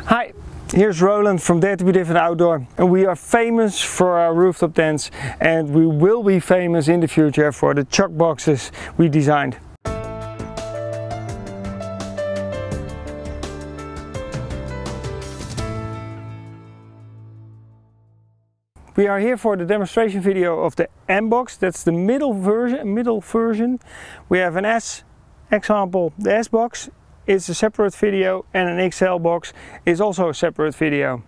Hi, here's Roland from Dare to be Different Outdoor, and we are famous for our rooftop tents, and we will be famous in the future for the chuck boxes we designed. We are here for the demonstration video of the M box. That's the middle version. We have an S example. The S box is a separate video, and an XL box is also a separate video.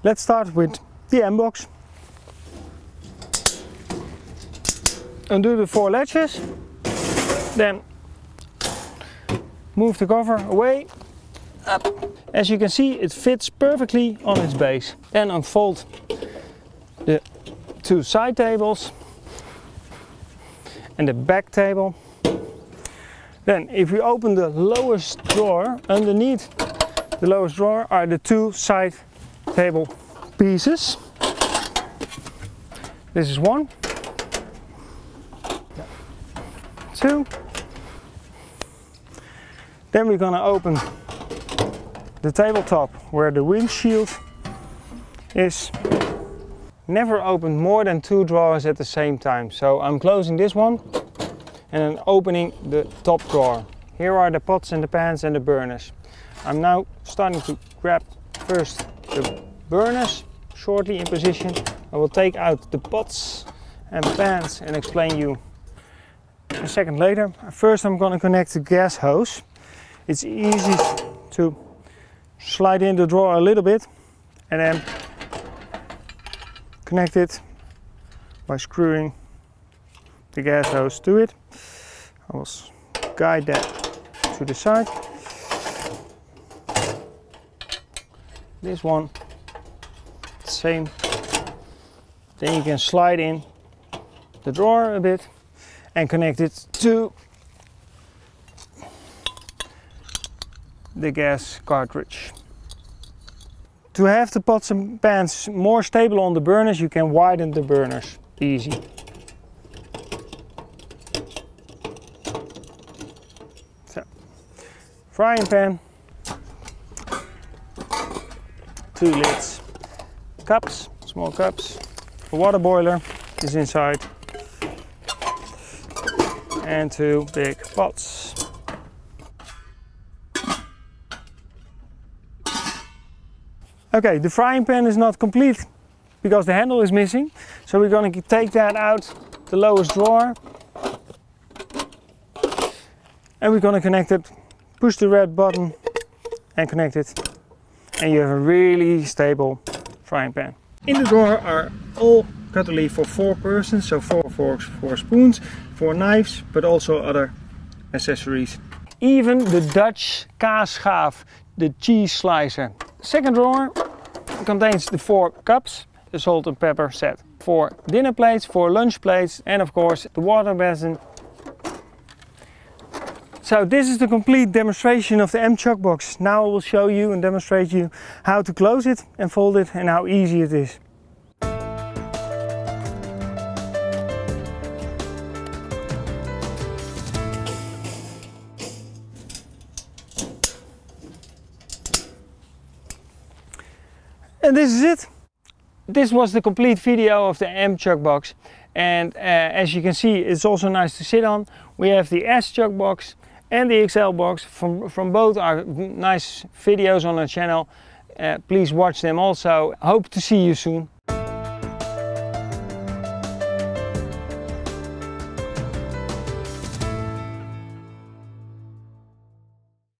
Let's start with the M box. Undo the 4 latches, then move the cover away, up. As you can see, it fits perfectly on its base. Then unfold the 2 side tables and the back table. Then if we open the lowest drawer, underneath the lowest drawer are the 2 side table pieces. This is 1, 2. Then we're gonna open the tabletop where the windshield is. Never open more than 2 drawers at the same time. So I'm closing this one and then opening the top drawer. Here are the pots and the pans and the burners. I'm now starting to grab first the burners, shortly in position. I will take out the pots and pans and explain you a second later. First I'm going to connect the gas hose. It's easy to slide in the drawer a little bit and then connect it by screwing the gas hose to it. I will guide that to the side. This one, same. Then you can slide in the drawer a bit and connect it to the gas cartridge. To have the pots and pans more stable on the burners, you can widen the burners. Easy. So, frying pan, 2 lids, cups, small cups, a water boiler is inside, and 2 big pots. Okay, the frying pan is not complete because the handle is missing. So we're going to take that out the lowest drawer. And we're going to connect it, push the red button and connect it. And you have a really stable frying pan. In the drawer are all cutlery for 4 persons. So 4 forks, 4 spoons, 4 knives, but also other accessories. Even the Dutch kaasschaaf, the cheese slicer. Second drawer contains the 4 cups, the salt and pepper set. 4 dinner plates, 4 lunch plates, and of course the water basin. So this is the complete demonstration of the M chuck box. Now I will show you and demonstrate you how to close it and fold it and how easy it is. And this is it. This was the complete video of the M chuck box, and as you can see, it's also nice to sit on. We have the S chuck box and the XL box. From both are nice videos on our channel. Please watch them also. Hope to see you soon.